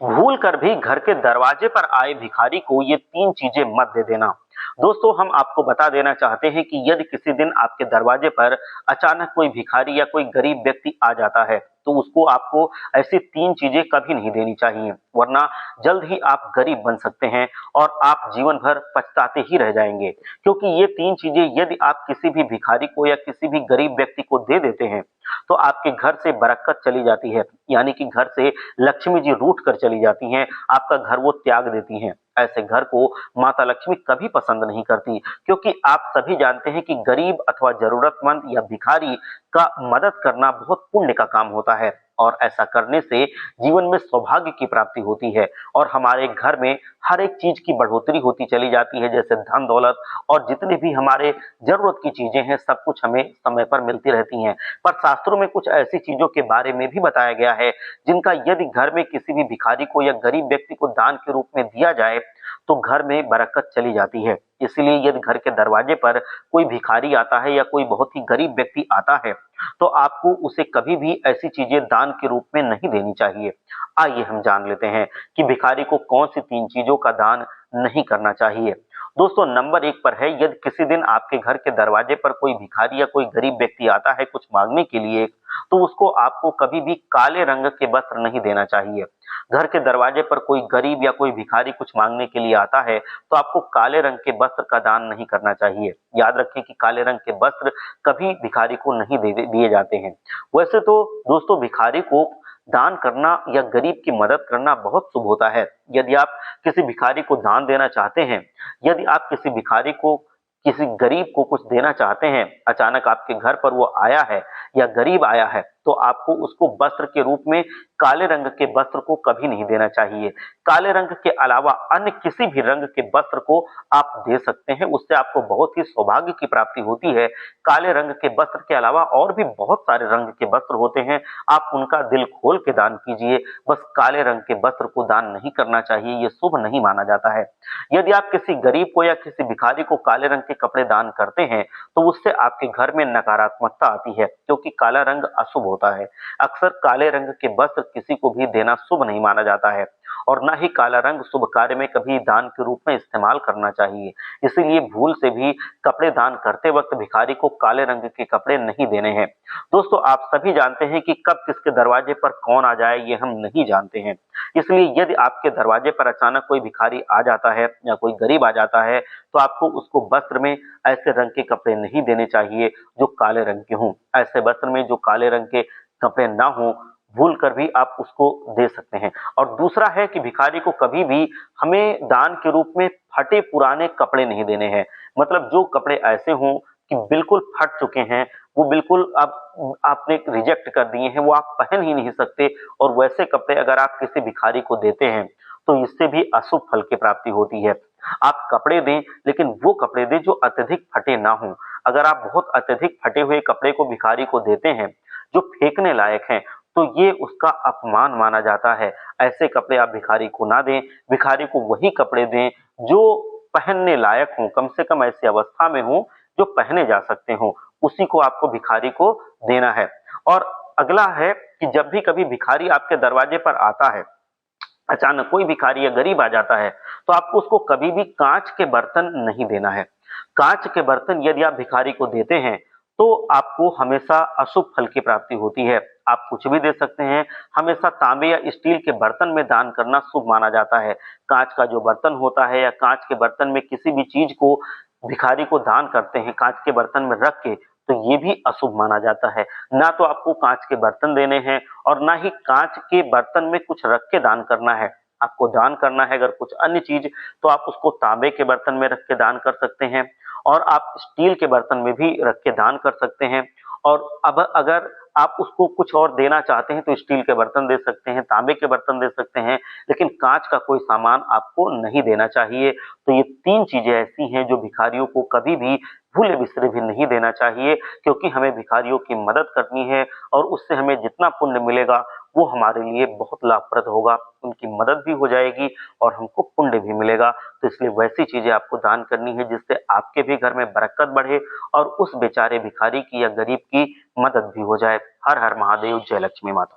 भूल कर भी घर के दरवाजे पर आए भिखारी को ये 3 चीजें मत दे देना। दोस्तों, हम आपको बता देना चाहते हैं कि यदि किसी दिन आपके दरवाजे पर अचानक कोई भिखारी या कोई गरीब व्यक्ति आ जाता है, तो उसको आपको ऐसी 3 चीजें कभी नहीं देनी चाहिए, वरना जल्द ही आप गरीब बन सकते हैं और आप जीवन भर पछताते ही रह जाएंगे। क्योंकि ये 3 चीजें यदि आप किसी भी भिखारी को या किसी भी गरीब व्यक्ति को दे देते हैं, तो आपके घर से बरकत चली जाती है, यानी कि घर से लक्ष्मी जी रूठ कर चली जाती हैं, आपका घर वो त्याग देती हैं। ऐसे घर को माता लक्ष्मी कभी पसंद नहीं करती, क्योंकि आप सभी जानते हैं कि गरीब अथवा जरूरतमंद या भिखारी का मदद करना बहुत पुण्य का काम होता है और ऐसा करने से जीवन में सौभाग्य की प्राप्ति होती है और हमारे घर में हर एक चीज की बढ़ोतरी होती चली जाती है, जैसे धन दौलत और जितने भी हमारे जरूरत की चीजें हैं, सब कुछ हमें समय पर मिलती रहती हैं। पर शास्त्रों में कुछ ऐसी चीजों के बारे में भी बताया गया है जिनका यदि घर में किसी भी भिखारी को या गरीब व्यक्ति को दान के रूप में दिया जाए, तो घर में बरकत चली जाती है। इसलिए यदि घर के दरवाजे पर कोई भिखारी आता है या कोई बहुत ही गरीब व्यक्ति आता है, तो आपको उसे कभी भी ऐसी चीजें दान के रूप में नहीं देनी चाहिए। आइए हम जान लेते हैं कि भिखारी को कौन सी 3 चीजों का दान नहीं करना चाहिए। दोस्तों, नंबर 1 पर है, यदि किसी दिन आपके घर के दरवाजे पर कोई भिखारी या कोई गरीब व्यक्ति आता है कुछ मांगने के लिए, तो उसको आपको कभी भी काले रंग के वस्त्र नहीं देना चाहिए। घर के दरवाजे पर कोई गरीब या कोई भिखारी कुछ मांगने के लिए आता है, तो आपको काले रंग के वस्त्र का दान नहीं करना चाहिए। याद रखें कि काले रंग के वस्त्र कभी भिखारी को नहीं दिए जाते हैं। वैसे तो दोस्तों, भिखारी को दान करना या गरीब की मदद करना बहुत शुभ होता है। यदि आप किसी भिखारी को दान देना चाहते हैं, यदि आप किसी भिखारी को, किसी गरीब को कुछ देना चाहते हैं, अचानक आपके घर पर वो आया है या गरीब आया है, तो आपको उसको वस्त्र के रूप में काले रंग के वस्त्र को कभी नहीं देना चाहिए। काले रंग के अलावा अन्य किसी भी रंग के वस्त्र को आप दे सकते हैं, उससे आपको बहुत ही सौभाग्य की प्राप्ति होती है। काले रंग के वस्त्र के अलावा और भी बहुत सारे रंग के वस्त्र होते हैं, आप उनका दिल खोल के दान कीजिए। बस काले रंग के वस्त्र को दान नहीं करना चाहिए, ये शुभ नहीं माना जाता है। यदि आप किसी गरीब को या किसी भिखारी को काले रंग के कपड़े दान करते हैं, तो उससे आपके घर में नकारात्मकता आती है, क्योंकि काला रंग अशुभ होता है। अक्सर काले रंग के वस्त्र किसी को भी देना शुभ नहीं माना जाता है और न ही काला रंग शुभ कार्य में कभी दान के रूप में इस्तेमाल करना चाहिए। इसीलिए भूल से भी कपड़े दान करते वक्त भिखारी को काले रंग के कपड़े नहीं देने हैं। दोस्तों, आप सभी जानते हैं कि कब किसके दरवाजे पर कौन आ जाए ये हम नहीं जानते हैं। इसलिए यदि आपके दरवाजे पर अचानक कोई भिखारी आ जाता है या कोई गरीब आ जाता है, तो आपको उसको वस्त्र में ऐसे रंग के कपड़े नहीं देने चाहिए जो काले रंग के हों। ऐसे वस्त्र में जो काले रंग के कपड़े ना हों, भूल कर भी आप उसको दे सकते हैं। और दूसरा है कि भिखारी को कभी भी हमें दान के रूप में फटे पुराने कपड़े नहीं देने हैं। मतलब जो कपड़े ऐसे हों कि बिल्कुल फट चुके हैं, वो बिल्कुल अब आपने रिजेक्ट कर दिए हैं, वो आप पहन ही नहीं सकते, और वैसे कपड़े अगर आप किसी भिखारी को देते हैं, तो इससे भी अशुभ फल की प्राप्ति होती है। आप कपड़े दें, लेकिन वो कपड़े दें जो अत्यधिक फटे ना हों। अगर आप बहुत अत्यधिक फटे हुए कपड़े को भिखारी को देते हैं, जो फेंकने लायक हैं, तो ये उसका अपमान माना जाता है। ऐसे कपड़े आप भिखारी को ना दें, भिखारी को वही कपड़े दें जो पहनने लायक हों, कम से कम ऐसी अवस्था में हों जो पहने जा सकते हों, उसी को आपको भिखारी को देना है। और अगला है कि जब भी कभी भिखारी आपके दरवाजे पर आता है, अचानक कोई भिखारी या गरीब आ जाता है, तो आपको उसको कभी भी कांच के बर्तन नहीं देना है। कांच के बर्तन यदि आप भिखारी को देते हैं, तो आपको हमेशा अशुभ फल की प्राप्ति होती है। आप कुछ भी दे सकते हैं, हमेशा तांबे या स्टील के बर्तन में दान करना शुभ माना जाता है। कांच का जो बर्तन होता है या कांच के बर्तन में किसी भी चीज को भिखारी को दान करते हैं कांच के बर्तन में रख के, तो ये भी अशुभ माना जाता है। ना तो आपको कांच के बर्तन देने हैं और ना ही कांच के बर्तन में कुछ रख के दान करना है। आपको दान करना है अगर कुछ अन्य चीज, तो आप उसको तांबे के बर्तन में रख के दान कर सकते हैं और आप स्टील के बर्तन में भी रख के दान कर सकते हैं। और अब अगर आप उसको कुछ और देना चाहते हैं, तो स्टील के बर्तन दे सकते हैं, तांबे के बर्तन दे सकते हैं, लेकिन कांच का कोई सामान आपको नहीं देना चाहिए। तो ये 3 चीजें ऐसी हैं जो भिखारियों को कभी भी भूले बिसरे भी नहीं देना चाहिए, क्योंकि हमें भिखारियों की मदद करनी है और उससे हमें जितना पुण्य मिलेगा वो हमारे लिए बहुत लाभप्रद होगा। उनकी मदद भी हो जाएगी और हमको पुण्य भी मिलेगा। तो इसलिए वैसी चीजें आपको दान करनी है जिससे आपके भी घर में बरकत बढ़े और उस बेचारे भिखारी की या गरीब की मदद भी हो जाए। हर हर महादेव, जय लक्ष्मी माता।